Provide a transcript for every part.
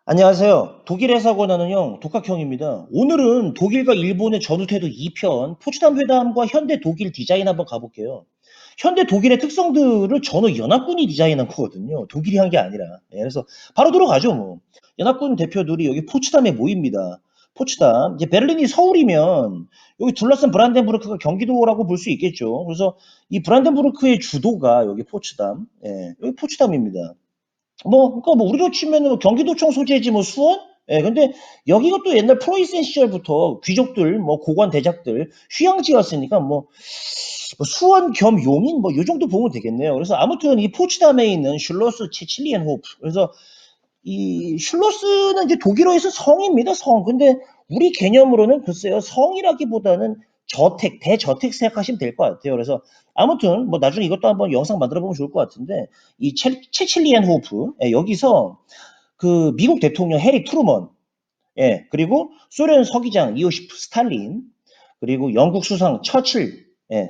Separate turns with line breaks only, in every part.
안녕하세요. 독일에서 권하는 독학형입니다. 오늘은 독일과 일본의 전후태도 2편, 포츠담 회담과 현대 독일 디자인 한번 가볼게요. 현대 독일의 특성들을 전후 연합군이 디자인한 거거든요. 독일이 한 게 아니라. 그래서 바로 들어가죠, 뭐. 연합군 대표들이 여기 포츠담에 모입니다. 포츠담. 이제 베를린이 서울이면 여기 둘러싼 브란덴부르크가 경기도라고 볼 수 있겠죠. 그래서 이 브란덴부르크의 주도가 여기 포츠담. 여기 포츠담입니다. 그러니까 뭐 우리로 치면은 뭐 경기도청 소재지 뭐 수원? 근데 여기가 또 옛날 프로이센 시절부터 귀족들, 뭐 고관 대작들 휴양지였으니까 뭐 수원 겸 용인 뭐 요 정도 보면 되겠네요. 그래서 아무튼 이 포츠담에 있는 슐로스 체칠리엔호프. 그래서 이 슐로스는 이제 독일어에서 성입니다, 성. 근데 우리 개념으로는 글쎄요, 성이라기보다는 저택, 대저택 생각하시면 될 것 같아요. 그래서 아무튼 뭐 나중에 이것도 한번 영상 만들어 보면 좋을 것 같은데 이 체칠리엔 호프 여기서 그 미국 대통령 해리 트루먼 그리고 소련 서기장 이오시프 스탈린 그리고 영국 수상 처칠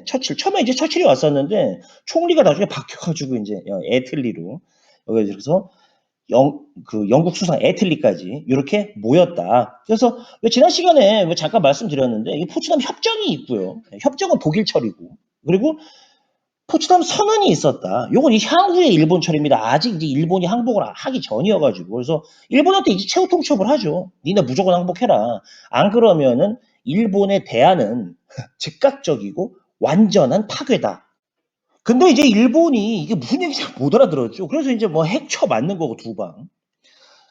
처칠 처음에 이제 처칠이 왔었는데 총리가 나중에 바뀌어가지고 이제 애틀리로 여기 그래서 영국 수상 애틀리까지 이렇게 모였다. 그래서 지난 시간에 잠깐 말씀드렸는데 이 포츠담 협정이 있고요. 협정은 독일 철이고 그리고 포츠담 선언이 있었다. 요건 이 향후의 일본 철입니다. 아직 이제 일본이 항복을 하기 전이어가지고 그래서 일본한테 이제 최후 통첩을 하죠. 니네 무조건 항복해라. 안 그러면은 일본의 대안은 즉각적이고 완전한 파괴다. 근데 이제 일본이 이게 무슨 얘기인지 못 알아들었죠. 그래서 이제 뭐 핵 쳐 맞는 거고 두 방.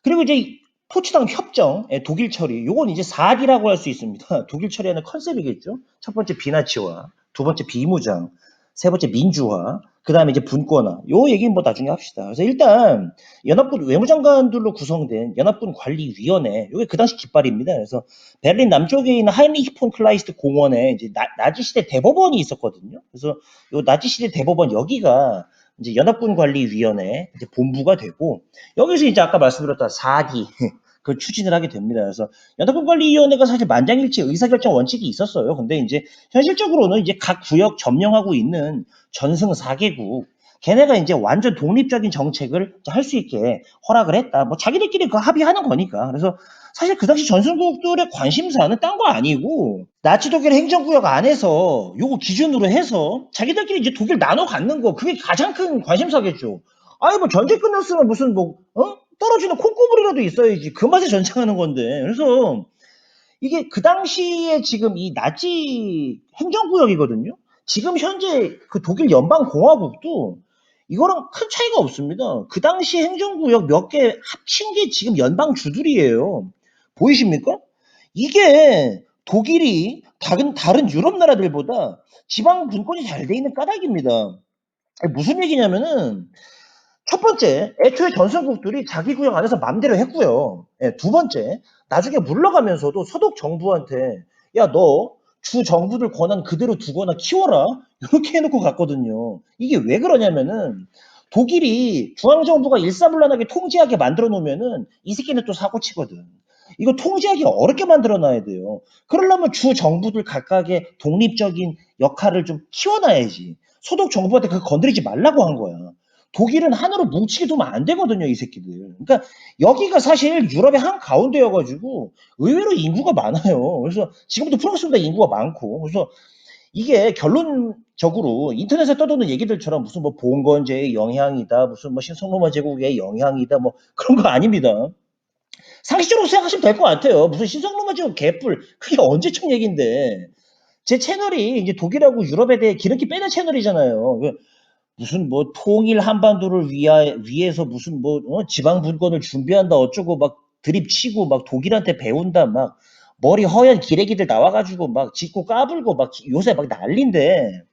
그리고 이제 포츠담 협정, 독일 처리, 요건 이제 4D라고 할 수 있습니다. 독일 처리하는 컨셉이겠죠. 첫 번째 비나치화, 두 번째 비무장, 세 번째 민주화, 그 다음에 이제 분권화. 요 얘기는 뭐 나중에 합시다. 그래서 일단 연합군 외무장관들로 구성된 연합군 관리위원회, 요게 그 당시 깃발입니다. 그래서 베를린 남쪽에 있는 하이리히 폰 클라이스트 공원에 이제 나치 시대 대법원이 있었거든요. 그래서 요 나치 시대 대법원 여기가 이제 연합군관리위원회 이제 본부가 되고 여기서 이제 아까 말씀드렸던 4기 그 추진을 하게 됩니다. 그래서 연합군관리위원회가 사실 만장일치 의사결정 원칙이 있었어요. 근데 이제 현실적으로는 이제 각 구역 점령하고 있는 전승 4개국 걔네가 이제 완전 독립적인 정책을 할 수 있게 허락을 했다. 뭐 자기들끼리 그 합의하는 거니까. 그래서 사실 그 당시 전승국들의 관심사는 딴 거 아니고 나치 독일 행정구역 안에서 요거 기준으로 해서 자기들끼리 이제 독일 나눠 갖는 거 그게 가장 큰 관심사겠죠. 아니 뭐 전쟁 끝났으면 무슨 떨어지는 콩고물이라도 있어야지. 그 맛에 전쟁하는 건데. 그래서 이게 그 당시에 지금 이 나치 행정구역이거든요. 지금 현재 그 독일 연방공화국도 이거랑 큰 차이가 없습니다. 그 당시 행정구역 몇 개 합친 게 지금 연방주들이에요. 보이십니까? 이게 독일이 다른 유럽 나라들보다 지방 분권이 잘 돼 있는 까닭입니다. 무슨 얘기냐면은 첫 번째, 애초에 전선국들이 자기 구역 안에서 맘대로 했고요. 두 번째, 나중에 물러가면서도 서독 정부한테 야, 너 주 정부들 권한 그대로 두거나 키워라. 이렇게 해놓고 갔거든요. 이게 왜 그러냐면은 독일이 중앙정부가 일사불란하게 통제하게 만들어 놓으면은 이 새끼는 또 사고 치거든. 이거 통제하기 어렵게 만들어 놔야 돼요. 그러려면 주 정부들 각각의 독립적인 역할을 좀 키워놔야지. 소독 정부한테 그거 건드리지 말라고 한 거야. 독일은 하나로 뭉치게 두면 안 되거든요, 이 새끼들. 그러니까 여기가 사실 유럽의 한 가운데여가지고 의외로 인구가 많아요. 그래서 지금도 프랑스보다 인구가 많고. 그래서 이게 결론적으로 인터넷에 떠도는 얘기들처럼 무슨 뭐 봉건제의 영향이다, 무슨 뭐 신성로마 제국의 영향이다, 뭐 그런 거 아닙니다. 상식적으로 생각하시면 될 것 같아요. 무슨 신성로마 제국 개뿔. 그게 언제적 얘기인데. 제 채널이 이제 독일하고 유럽에 대해 기름기 빼는 채널이잖아요. 무슨 뭐 통일 한반도를 위해서 무슨 지방 분권을 준비한다 어쩌고 막 드립치고 막 독일한테 배운다 막 머리 허연 기레기들 나와가지고 막 짖고 까불고 막 요새 막 난린데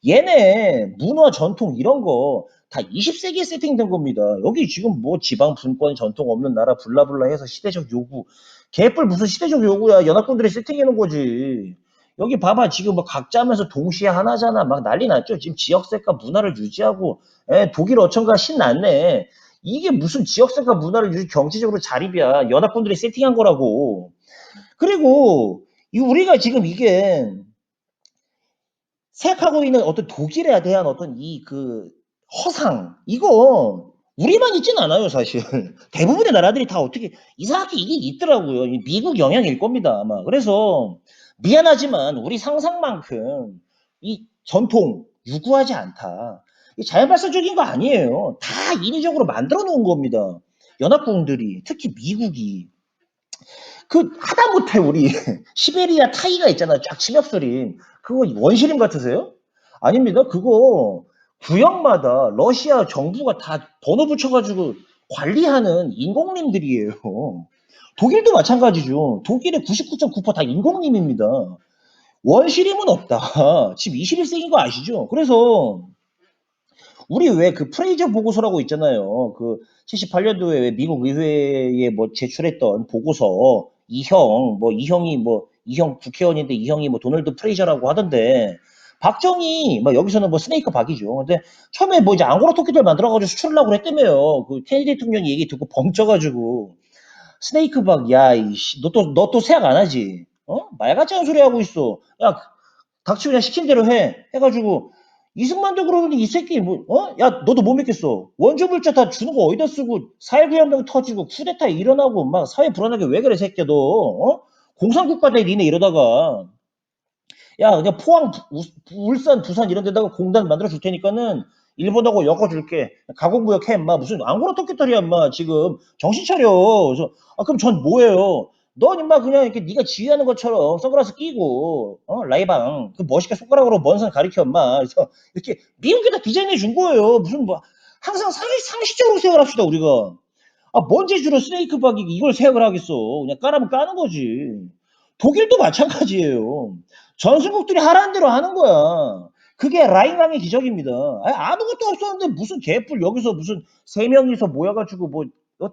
얘네 문화 전통 이런 거 다 20세기에 세팅된 겁니다. 여기 지금 뭐 지방 분권 전통 없는 나라 블라블라 해서 시대적 요구 개뿔 무슨 시대적 요구야 연합군들이 세팅해 놓은 거지. 여기 봐봐 지금 뭐 각자면서 동시에 하나잖아 막 난리 났죠. 지금 지역색과 문화를 유지하고 독일 어천가 신났네. 이게 무슨 지역색과 문화를 유지 경제적으로 자립이야. 연합군들이 세팅한 거라고. 그리고 우리가 지금 이게 생각하고 있는 어떤 독일에 대한 어떤 이 그 허상 이거 우리만 있진 않아요, 사실. 대부분의 나라들이 다 어떻게 이상하게 이게 있더라고요. 미국 영향일 겁니다, 아마. 그래서 미안하지만 우리 상상만큼 이 전통 유구하지 않다. 이 자연발전적인 거 아니에요. 다 인위적으로 만들어 놓은 겁니다. 연합국들이, 특히 미국이. 그 하다못해 우리 시베리아 타이가 있잖아요. 쫙 침엽소림. 그거 원시림 같으세요? 아닙니다. 그거 구역마다 러시아 정부가 다 번호 붙여가지고 관리하는 인공림들이에요. 독일도 마찬가지죠. 독일의 99.9%다 인공림입니다. 원시림은 없다. 지금 21세기인 거 아시죠? 그래서 우리 왜 그 프레이저 보고서라고 있잖아요. 그 78년도에 미국 의회에 뭐 제출했던 보고서 이형 국회의원인데 이 형이 뭐 도널드 프레이저라고 하던데 박정희 뭐 여기서는 뭐 스네이크 박이죠. 근데 처음에 뭐 이제 앙고라 토끼들 만들어가지고 수출하려고 했다며요. 그 케네디 대통령이 얘기 듣고 벙쪄가지고 스네이크 박, 야, 이씨, 너 또 생각 안 하지? 어? 말 같지 않은 소리 하고 있어. 야, 닥치고 그냥 시킨 대로 해가지고 이승만도 그러더니 이 새끼 뭐 야 너도 못 믿겠어. 원조 물자 다 주는 거 어디다 쓰고 4.19 혁명 터지고 쿠데타 일어나고 막 사회 불안하게 왜 그래 새끼야 너 공산국가 돼 니네 이러다가 야 그냥 포항 울산 부산 이런 데다가 공단 만들어 줄 테니까는 일본하고 엮어줄게 가공무역 해 인마 무슨 앙고라 토끼털이야 인마 지금 정신 차려. 그래서 그럼 전 뭐예요? 넌 인마 그냥 이렇게 네가 지휘하는 것처럼 선글라스 끼고 라이방 그 멋있게 손가락으로 먼 산 가리켜 인마. 그래서 이렇게 미국에다 디자인해 준 거예요. 무슨 뭐 항상 상식적으로 생각합시다 우리가. 뭔 재주로 스네이크박이 이걸 생각을 하겠어. 그냥 까라면 까는 거지. 독일도 마찬가지예요. 전술국들이 하라는 대로 하는 거야. 그게 라인강의 기적입니다. 아무것도 없었는데 무슨 개뿔 여기서 무슨 세 명이서 모여가지고 뭐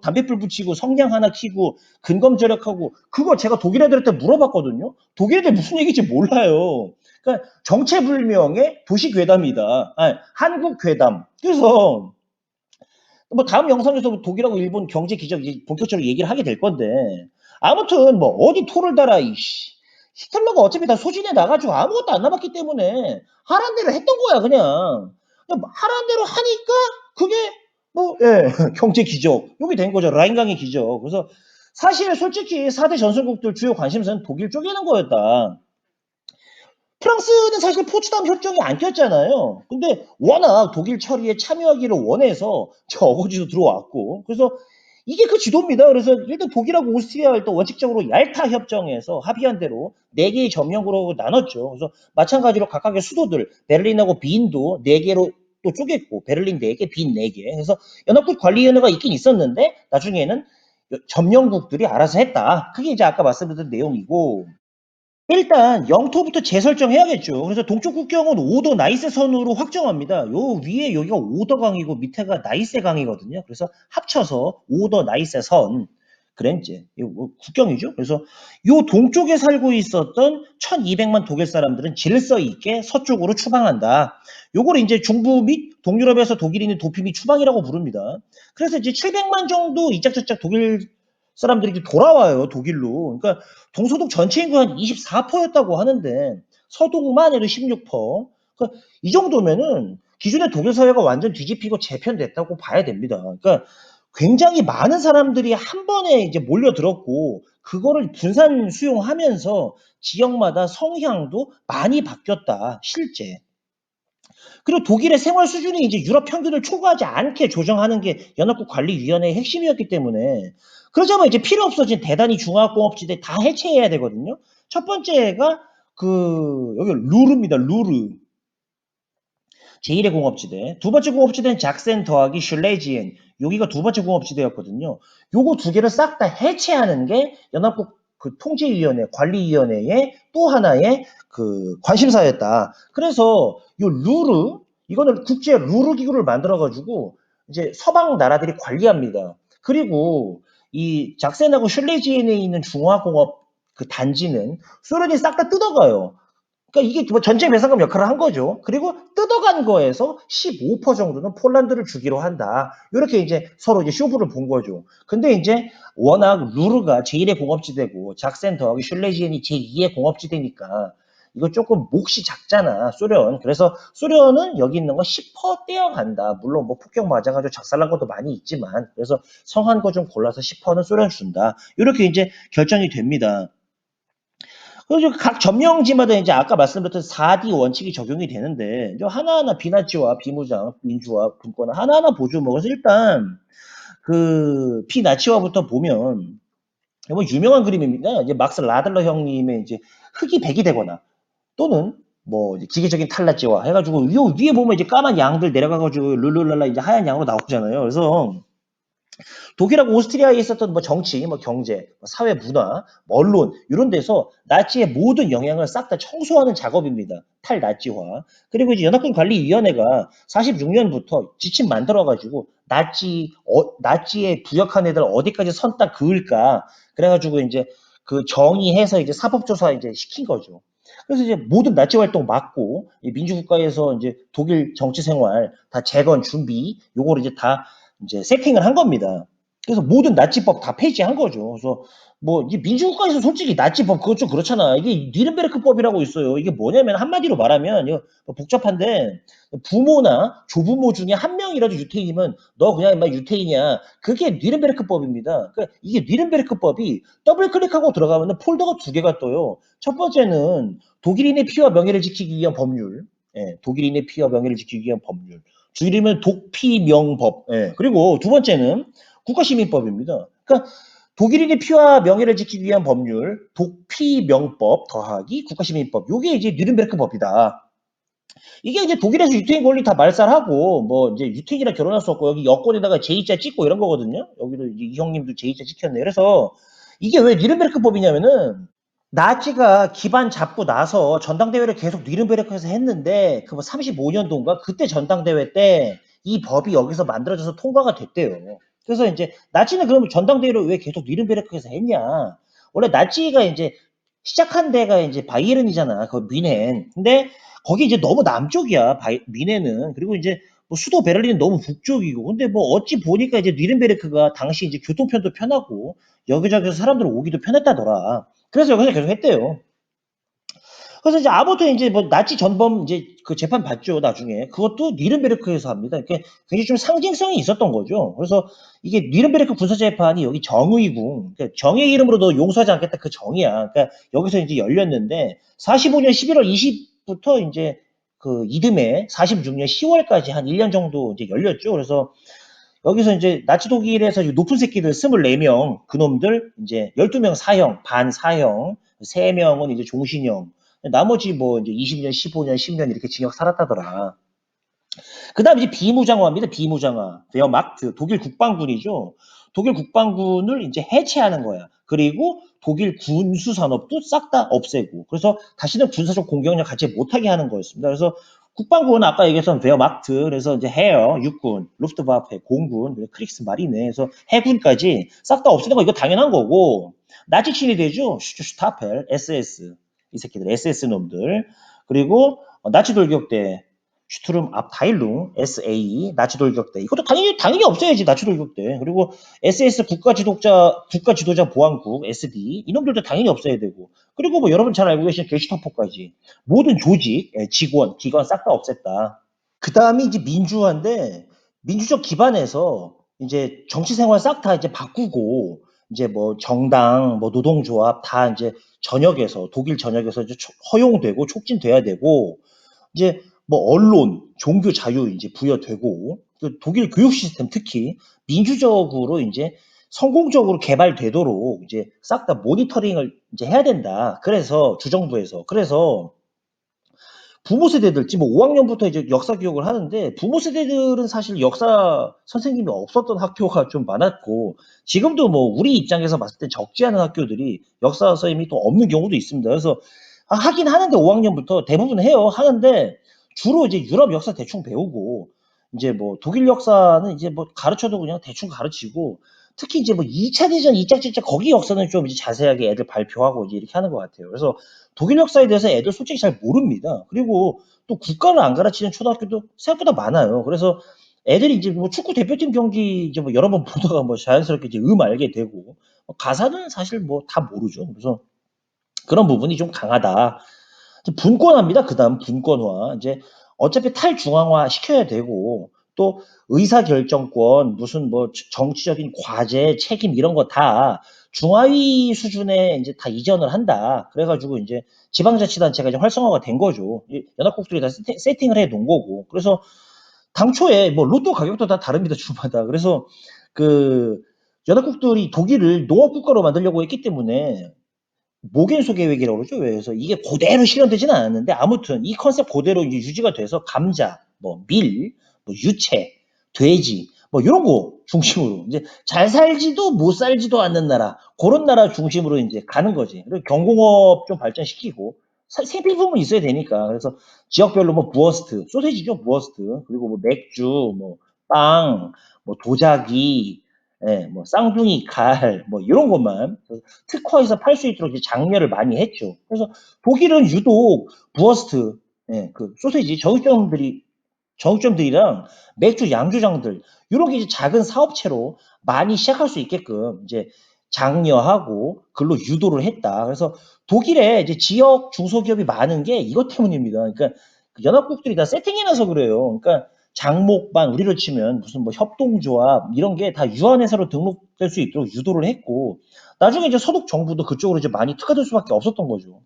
담배불 붙이고 성냥 하나 켜고 근검절약하고 그거 제가 독일 애들한테 물어봤거든요. 독일 애들 무슨 얘기인지 몰라요. 그러니까 정체불명의 도시괴담이다. 한국괴담. 그래서 뭐 다음 영상에서 뭐 독일하고 일본 경제 기적 이제 본격적으로 얘기를 하게 될 건데 아무튼 뭐 어디 토를 달아 이씨 히틀러가 어차피 다 소진해 나가지고 아무것도 안 남았기 때문에 하란 대로 했던 거야 그냥 하란 대로 하니까 그게 뭐 경제 기적 여기 된 거죠 라인강의 기적. 그래서 사실 솔직히 4대 전술국들 주요 관심사는 독일 쪼개는 거였다. 프랑스는 사실 포츠담 협정에 안 꼈잖아요. 근데 워낙 독일 처리에 참여하기를 원해서 저 어거지로 들어왔고 그래서 이게 그 지도입니다. 그래서 일단 독일하고 오스트리아 일단 원칙적으로 얄타 협정에서 합의한 대로 4개의 점령으로 나눴죠. 그래서 마찬가지로 각각의 수도들 베를린하고 빈도 4개로 또 쪼갰고 베를린 4개, 빈 4개. 그래서 연합국 관리위원회가 있긴 있었는데 나중에는 점령국들이 알아서 했다. 그게 이제 아까 말씀드린 내용이고 일단 영토부터 재설정해야겠죠. 그래서 동쪽 국경은 오더 나이세 선으로 확정합니다. 요 위에 여기가 오더 강이고 밑에가 나이세 강이거든요. 그래서 합쳐서 오더 나이세 선 그랜제 국경이죠. 그래서 요 동쪽에 살고 있었던 1200만 독일 사람들은 질서 있게 서쪽으로 추방한다. 요걸 이제 중부 및 동유럽에서 독일인의 도피 및 추방이라고 부릅니다. 그래서 이제 700만 정도 이짝저짝 독일 사람들이 돌아와요, 독일로. 그러니까 동서독 전체 인구 한 24%였다고 하는데 서독만 해도 16%. 그러니까 이 정도면은 기존의 독일 사회가 완전 뒤집히고 재편됐다고 봐야 됩니다. 그러니까 굉장히 많은 사람들이 한 번에 이제 몰려들었고 그거를 분산 수용하면서 지역마다 성향도 많이 바뀌었다, 실제. 그리고 독일의 생활 수준이 이제 유럽 평균을 초과하지 않게 조정하는 게 연합국 관리위원회의 핵심이었기 때문에 그러자면 이제 필요 없어진 대단히 중화공업지대 다 해체해야 되거든요. 첫 번째가 여기 루르입니다. 루르. 제1의 공업지대. 두 번째 공업지대는 작센 더하기 슐레지엔. 여기가 두 번째 공업지대였거든요. 요거 두 개를 싹 다 해체하는 게 연합국 그 통제위원회, 관리위원회의 또 하나의 그 관심사였다. 그래서 요 루르, 이거는 국제 루르 기구를 만들어가지고 이제 서방 나라들이 관리합니다. 그리고 이 작센하고 슐레지엔에 있는 중화공업 그 단지는 소련이 싹 다 뜯어가요. 그러니까 이게 뭐 전제 배상금 역할을 한 거죠. 그리고 뜯어간 거에서 15% 정도는 폴란드를 주기로 한다. 이렇게 이제 서로 이제 쇼부를 본 거죠. 근데 이제 워낙 루르가 제1의 공업지대고 작센 더하기 슐레지엔이 제2의 공업지대니까 이거 조금 몫이 작잖아, 소련. 그래서 소련은 여기 있는 거 10% 떼어간다. 물론 뭐 폭격 맞아가지고 작살난 것도 많이 있지만, 그래서 성한 거 좀 골라서 10%는 소련 준다. 이렇게 이제 결정이 됩니다. 그래서 각 점령지마다 이제 아까 말씀드렸던 4D 원칙이 적용이 되는데, 이제 하나하나 비나치와 비무장, 민주화, 분권을 하나하나 보죠. 뭐, 그래서 일단, 그, 비나치화부터 보면, 뭐 유명한 그림입니다. 이제 막스 라들러 형님의 이제 흙이 백이 되거나 또는 뭐 기계적인 탈라지화 해가지고 요 위에 보면 이제 까만 양들 내려가가지고 룰루랄라 이제 하얀 양으로 나오잖아요. 그래서 독일하고 오스트리아에 있었던 뭐 정치, 뭐 경제, 뭐 사회 문화, 뭐 언론 이런 데서 나치의 모든 영향을 싹 다 청소하는 작업입니다. 탈나치화. 그리고 이제 연합군 관리위원회가 46년부터 지침 만들어가지고 나치에 부역한 애들 어디까지 선딱 그을까. 그래가지고 이제 그 정의해서 이제 사법조사 이제 시킨 거죠. 그래서 이제 모든 나치 활동 막고 민주국가에서 이제 독일 정치 생활 다 재건 준비 요거를 이제 다 이제 세팅을 한 겁니다. 그래서 모든 나치법 다 폐지한 거죠. 그래서 뭐 이제 민주국가에서 솔직히 나치법 그것 좀 그렇잖아. 이게 뉘른베르크법이라고 있어요. 이게 뭐냐면 한마디로 말하면 이거 뭐 복잡한데 부모나 조부모 중에 한 명이라도 유태인이면 너 그냥 막 유태인이야. 그게 뉘른베르크법입니다. 그러니까 이게 뉘른베르크법이 더블 클릭하고 들어가면 폴더가 두 개가 떠요. 첫 번째는 독일인의 피와 명예를 지키기 위한 법률. 예, 독일인의 피와 명예를 지키기 위한 법률. 줄이면 독피명법. 예, 그리고 두 번째는 국가시민법입니다. 그러니까 독일인의 피와 명예를 지키기 위한 법률, 독피명법 더하기 국가시민법. 요게 이제 뉘른베르크법이다. 이게 이제 독일에서 유태인 권리 다 말살하고 뭐 이제 유태인이랑 결혼할 수 없고 여기 여권에다가 J자 찍고 이런 거거든요. 여기도 이제 이 형님도 J자 찍혔네. 그래서 이게 왜 뉘른베르크법이냐면은 나치가 기반 잡고 나서 전당대회를 계속 뉘른베르크에서 했는데 그 뭐 35년도인가 그때 전당대회 때 이 법이 여기서 만들어져서 통과가 됐대요. 그래서 이제 나치는 그러면 전당대회를 왜 계속 뉘른베르크에서 했냐? 원래 나치가 이제 시작한 데가 이제 바이에른이잖아. 그 뮌헨. 근데 거기 이제 너무 남쪽이야. 뮌헨은. 그리고 이제 뭐 수도 베를린은 너무 북쪽이고. 근데 뭐 어찌 보니까 이제 뉘른베르크가 당시 이제 교통편도 편하고 여기저기서 사람들 오기도 편했다더라. 그래서 여기서 계속 했대요. 그래서 이제 아무튼 이제 뭐 나치 전범 이제 그 재판 받죠 나중에 그것도 뉘른베르크에서 합니다. 그러니까 굉장히 좀 상징성이 있었던 거죠. 그래서 이게 뉘른베르크 군사 재판이 여기 정의궁 그러니까 정의 이름으로 너 용서하지 않겠다 그 정의야. 그러니까 여기서 이제 열렸는데 45년 11월 20부터 이제 그 이듬해 46년 10월까지 한 1년 정도 이제 열렸죠. 그래서 여기서 이제 나치 독일에서 높은 새끼들 24명 그놈들 이제 12명 사형, 반 사형, 3명은 이제 종신형. 나머지 뭐 이제 20년, 15년, 10년 이렇게 징역 살았다더라. 그다음 이제 비무장화입니다. 비무장화. 웨어마크트 독일 국방군이죠. 독일 국방군을 이제 해체하는 거야. 그리고 독일 군수 산업도 싹 다 없애고. 그래서 다시는 군사적 공격력 갖지 못하게 하는 거였습니다. 그래서 국방군은 아까 얘기했던 웨어마크트, 그래서 이제 헤어, 육군, 루프트와페, 공군, 크릭스 마리네, 그래서 해군까지 싹 다 없애는 거 이거 당연한 거고. 나치 친이 되죠. 슈타펠, SS 이 새끼들, SS 놈들. 그리고 나치 돌격대, 슈투름 압타일룽 SA 나치 돌격대 이것도 당연히 없어야지 나치 돌격대 그리고 SS 국가 지도자 보안국 SD 이놈들도 당연히 없어야 되고 그리고 뭐 여러분 잘 알고 계신 게시터포까지 모든 조직 직원 기관 싹 다 없앴다. 그 다음이 이제 민주화인데 민주적 기반에서 이제 정치 생활 싹 다 이제 바꾸고 이제 뭐 정당 뭐 노동조합 다 이제 전역에서 독일 전역에서 이제 허용되고 촉진돼야 되고 이제 뭐 언론, 종교 자유 이제 부여되고 그 독일 교육 시스템 특히 민주적으로 이제 성공적으로 개발되도록 이제 싹 다 모니터링을 이제 해야 된다. 그래서 주정부에서 그래서 부모 세대들 지금 뭐 5학년부터 이제 역사 교육을 하는데 부모 세대들은 사실 역사 선생님이 없었던 학교가 좀 많았고 지금도 뭐 우리 입장에서 봤을 때 적지 않은 학교들이 역사 선생님이 또 없는 경우도 있습니다. 그래서 하긴 하는데 5학년부터 대부분 해요. 하는데 주로 이제 유럽 역사 대충 배우고 이제 뭐 독일 역사는 이제 뭐 가르쳐도 그냥 대충 가르치고 특히 이제 뭐 2차 대전, 2차 대전 거기 역사는 좀 이제 자세하게 애들 발표하고 이제 이렇게 하는 것 같아요. 그래서 독일 역사에 대해서 애들 솔직히 잘 모릅니다. 그리고 또 국가를 안 가르치는 초등학교도 생각보다 많아요. 그래서 애들이 이제 뭐 축구 대표팀 경기 이제 뭐 여러 번 보다가 뭐 자연스럽게 이제 알게 되고 가사는 사실 뭐 다 모르죠. 그래서 그런 부분이 좀 강하다. 분권화입니다. 그다음 분권화. 이제 어차피 탈중앙화 시켜야 되고 또 의사결정권 무슨 뭐 정치적인 과제 책임 이런 거 다 중하위 수준에 이제 다 이전을 한다. 그래가지고 이제 지방자치단체가 이제 활성화가 된 거죠. 연합국들이 다 세팅을 해 놓은 거고. 그래서 당초에 뭐 로또 가격도 다 다릅니다. 주마다. 그래서 그 연합국들이 독일을 농업국가로 만들려고 했기 때문에 모겐소 계획이라고 그러죠. 그래서 이게 그대로 실현되지는 않았는데 아무튼 이 컨셉 그대로 이제 유지가 돼서 감자, 뭐 밀, 뭐 유채, 돼지 뭐 이런 거 중심으로 이제 잘 살지도 못 살지도 않는 나라 그런 나라 중심으로 이제 가는 거지. 그리고 경공업 좀 발전시키고 생필품은 있어야 되니까 그래서 지역별로 뭐 부어스트 소세지죠 부어스트 그리고 뭐 맥주 뭐 빵, 뭐 도자기, 예, 뭐 쌍둥이 칼, 뭐 이런 것만 특화해서 팔 수 있도록 이제 장려를 많이 했죠. 그래서 독일은 유독 부어스트, 예, 그 소세지 정육점들이랑 맥주 양조장들 이렇게 이제 작은 사업체로 많이 시작할 수 있게끔 이제 장려하고 글로 유도를 했다. 그래서 독일에 이제 지역 중소기업이 많은 게 이것 때문입니다. 그러니까 그 연합국들이 다 세팅해놔서 그래요. 그러니까 장목반 우리로 치면 무슨 뭐 협동조합 이런 게 다 유한회사로 등록될 수 있도록 유도를 했고 나중에 이제 소득 정부도 그쪽으로 이제 많이 특화될 수밖에 없었던 거죠.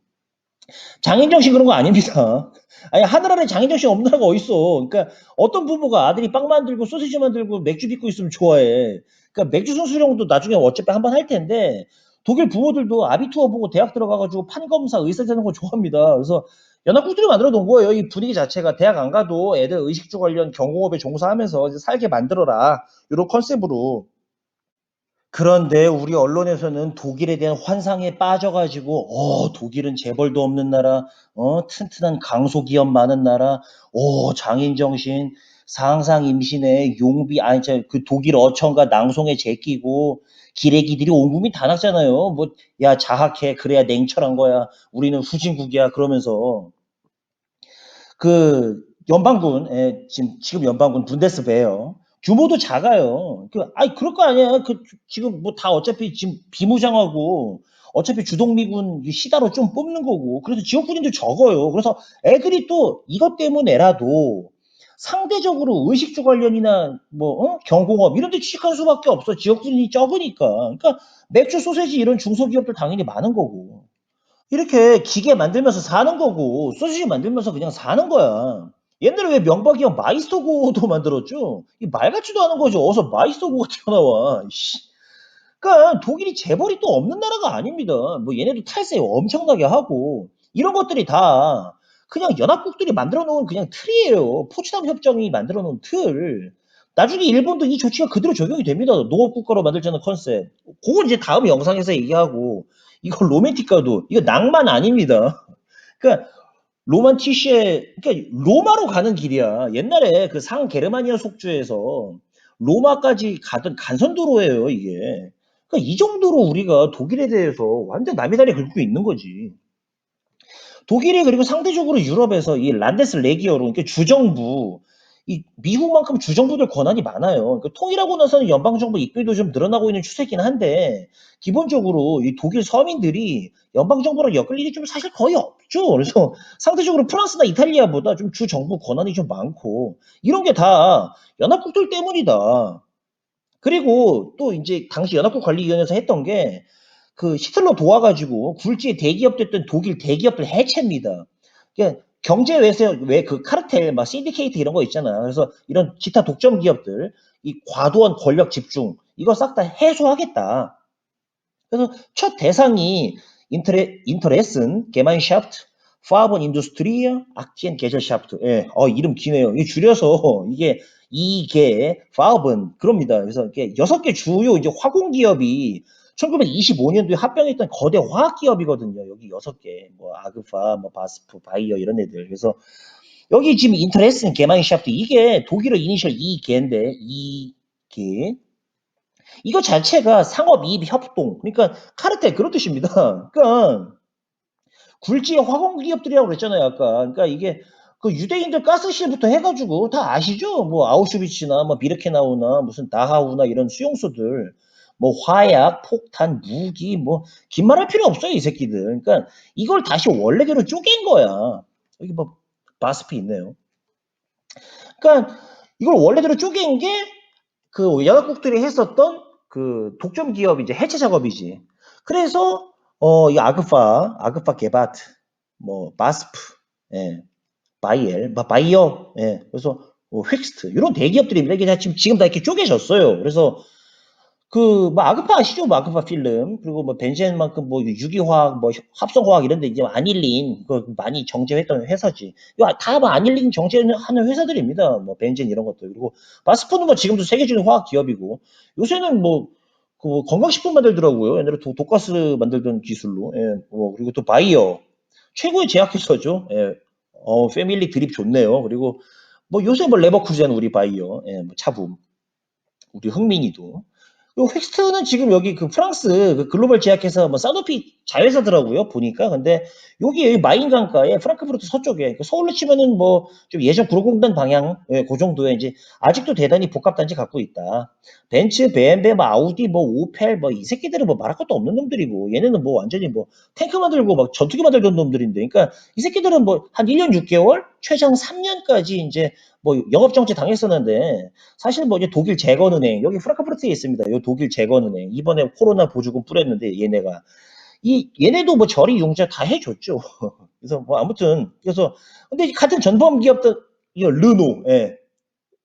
장인정신 그런 거 아닙니다. 아니 하늘 아래 장인정신 없는 나라가 어딨어. 그러니까 어떤 부모가 아들이 빵 만들고 소시지 만들고 맥주 빚고 있으면 좋아해. 그러니까 맥주 수수령도 나중에 어차피 한번 할 텐데 독일 부모들도 아비투어 보고 대학 들어가가지고 판검사 의사 되는 거 좋아합니다. 그래서 연합국들이 만들어 놓은 거예요. 이 분위기 자체가 대학 안 가도 애들 의식주 관련 경공업에 종사하면서 이제 살게 만들어라. 이런 컨셉으로. 그런데 우리 언론에서는 독일에 대한 환상에 빠져가지고, 독일은 재벌도 없는 나라, 튼튼한 강소기업 많은 나라, 장인정신, 상상 임신에 용비, 아니, 그 독일 어천과 낭송에 제끼고, 기레기들이 온 국민 다 났잖아요. 뭐, 야, 자학해. 그래야 냉철한 거야. 우리는 후진국이야. 그러면서. 그 연방군, 예, 지금 연방군 분데스베어 규모도 작아요. 아니 그럴 거 아니야. 지금 뭐 다 어차피 지금 비무장하고 어차피 주동미군 시다로 좀 뽑는 거고 그래서 지역 군인도 적어요. 그래서 애들이 또 이것 때문에라도 상대적으로 의식주 관련이나 뭐 경공업 이런 데 취직할 수밖에 없어. 지역 군인이 적으니까. 그러니까 맥주 소세지 이런 중소기업들 당연히 많은 거고. 이렇게 기계 만들면서 사는 거고 소시지 만들면서 그냥 사는 거야. 옛날에 왜 명박이 형 마이스터고도 만들었죠? 이 말 같지도 않은 거죠. 어서 마이스터고가 튀어나와. 씨. 그러니까 독일이 재벌이 또 없는 나라가 아닙니다. 뭐 얘네도 탈세 엄청나게 하고 이런 것들이 다 그냥 연합국들이 만들어 놓은 그냥 틀이에요. 포츠담 협정이 만들어 놓은 틀. 나중에 일본도 이 조치가 그대로 적용이 됩니다. 농업국가로 만들자는 컨셉. 그건 이제 다음 영상에서 얘기하고 이거 로맨틱가도 이거 낭만 아닙니다. 그러니까 로만티시에 그러니까 로마로 가는 길이야. 옛날에 그 상게르마니아 속주에서 로마까지 가던 간선도로예요, 이게. 그러니까 이 정도로 우리가 독일에 대해서 완전 남의 다리 긁고 있는 거지. 독일이 그리고 상대적으로 유럽에서 이 란데스 레기어로 그러니까 주정부 이 미국만큼 주정부들 권한이 많아요. 그러니까 통일하고 나서는 연방정부 입김도 좀 늘어나고 있는 추세긴 한데 기본적으로 이 독일 서민들이 연방정부랑 엮을 일이 좀 사실 거의 없죠. 그래서 상대적으로 프랑스나 이탈리아보다 좀 주정부 권한이 좀 많고 이런 게 다 연합국들 때문이다. 그리고 또 이제 당시 연합국 관리위원회에서 했던 게 그 히틀러 도와가지고 굴지의 대기업 됐던 독일 대기업들 해체입니다. 그러니까 경제 외세 왜그 카르텔 막 신디케이트 이런 거 있잖아. 그래서 이런 기타 독점 기업들 이 과도한 권력 집중 이거 싹 다 해소하겠다. 그래서 첫 대상이 인터레슨 게마인샤프트 파본 인두스트리아 악티엔 게젤샤프트 예, 이름 기네요. 이 줄여서 이게 이게 파본 그럽니다. 그래서 이게 6개 주요 이제 화공 기업이 1925년도에 합병했던 거대 화학 기업이거든요. 여기 6개. 뭐 아그파, 뭐 바스프, 바이어 이런 애들. 그래서 여기 지금 인터레슨 게마인샤프트 이게 독일어 이니셜 이게인데 이게 이거 자체가 상업이입 협동, 그러니까 카르텔 그런 뜻입니다. 그러니까 굴지의 화공 기업들이라고 그랬잖아요, 아까. 그러니까 이게 그 유대인들 가스실부터 해가지고 다 아시죠? 뭐 아우슈비츠나 뭐 비르케나우나 무슨 다하우나 이런 수용소들 뭐 화약, 폭탄, 무기, 뭐 긴 말할 필요 없어요, 이 새끼들. 그러니까 이걸 다시 원래대로 쪼갠 거야. 여기 뭐 바스피 있네요. 그러니까 이걸 원래대로 쪼갠 게 그 연합국들이 했었던 그 독점 기업 이제 해체 작업이지. 그래서 이 아그파 게바트, 뭐 바스프, 예, 바이엘, 바이어, 예, 그래서 힉스트 이런 대기업들입니다. 이게 다 지금 다 이렇게 쪼개졌어요. 그래서 그, 뭐, 아그파 아시죠? 뭐, 아그파 필름. 그리고 뭐, 벤젠만큼 뭐, 유기화학, 뭐, 합성화학 이런 데 이제 아닐린, 그 많이 정제했던 회사지. 이거 다 뭐, 아닐린 정제하는 회사들입니다. 뭐, 벤젠 이런 것들. 그리고, 마스프는 뭐, 지금도 세계적인 화학 기업이고, 요새는 뭐, 그 건강식품 만들더라고요. 옛날에 독가스 만들던 기술로. 예, 그리고 또 바이어. 최고의 제약회사죠. 예, 패밀리 드립 좋네요. 그리고, 뭐, 요새 뭐, 레버쿠젠 우리 바이어. 예, 뭐, 차붐. 우리 흥민이도. 요 힉스트는 지금 여기 그 프랑스 그 글로벌 제약회사 뭐 사노피 자회사더라고요 보니까. 근데 여기 마인 강가에 프랑크푸르트 서쪽에 그 서울로 치면은 뭐 좀 예전 구로공단 방향, 예, 그 정도에 이제 아직도 대단히 복합 단지 갖고 있다. 벤츠, BMW, 뭐 아우디, 뭐 오펠 뭐 이 새끼들은 뭐 말할 것도 없는 놈들이고, 얘네는 뭐 완전히 뭐 탱크 만들고 막 전투기 만들던 놈들인데, 그러니까 이 새끼들은 뭐 한 1년 6개월 최장 3년까지 이제 뭐 영업 정지 당했었는데, 사실 뭐 이제 독일 재건은행, 여기 프랑크푸르트에 있습니다. 요 독일 재건은행 이번에 코로나 보조금 뿌렸는데, 얘네가 얘네도 뭐 저리 융자 다 해줬죠. 그래서 뭐 아무튼, 그래서 근데 같은 전범 기업들, 이 르노, 예,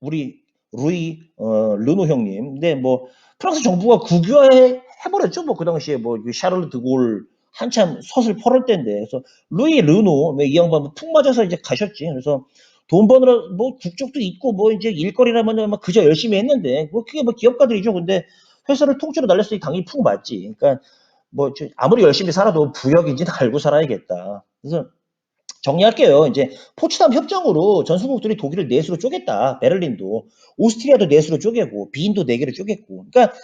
우리 루이 르노 형님. 근데 뭐 프랑스 정부가 국유화해 해버렸죠. 뭐 그 당시에 뭐 샤를르 드골 한참 섰을 펄을 때인데, 그래서 루이 르노 이 양반 뭐푹 맞아서 이제 가셨지. 그래서 돈 버느라 뭐 국적도 있고 뭐 이제 일거리라면 막 그저 열심히 했는데, 뭐 그게 뭐 기업가들이죠. 근데 회사를 통째로 날렸으니 당연히 푹 맞지. 그러니까 뭐 아무리 열심히 살아도 부역인지는 알고 살아야겠다. 그래서 정리할게요. 이제 포츠담 협정으로 전수국들이 독일을 넷으로 쪼갰다. 베를린도. 오스트리아도 넷으로 쪼개고, 비인도 네 개로 쪼갰고. 그러니까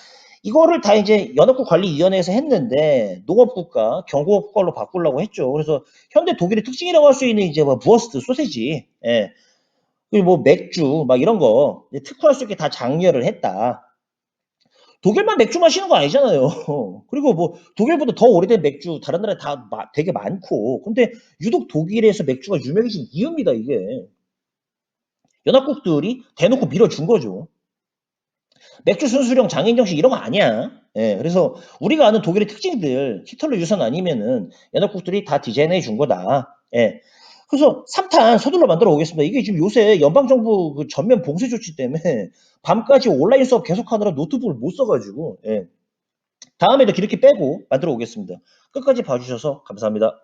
이거를 다 이제 연합국 관리위원회에서 했는데, 농업국가, 경고국가로 바꾸려고 했죠. 그래서 현대 독일의 특징이라고 할 수 있는 이제 뭐 부어스트, 소세지, 예, 그리고 뭐 맥주, 막 이런 거 이제 특화할 수 있게 다 장려를 했다. 독일만 맥주 마시는 거 아니잖아요. 그리고 뭐 독일보다 더 오래된 맥주 다른 나라에 다 되게 많고. 근데 유독 독일에서 맥주가 유명해진 이유입니다, 이게. 연합국들이 대놓고 밀어준 거죠. 맥주 순수령, 장인정식 이런 거 아니야. 예, 그래서 우리가 아는 독일의 특징들, 히틀러 유산 아니면은 연합국들이 다 디자인해 준 거다. 예. 그래서 3탄 서둘러 만들어 오겠습니다. 이게 지금 요새 연방정부 그 전면 봉쇄 조치 때문에 밤까지 온라인 수업 계속하느라 노트북을 못 써가지고, 예. 다음에도 이렇게 빼고 만들어 오겠습니다. 끝까지 봐주셔서 감사합니다.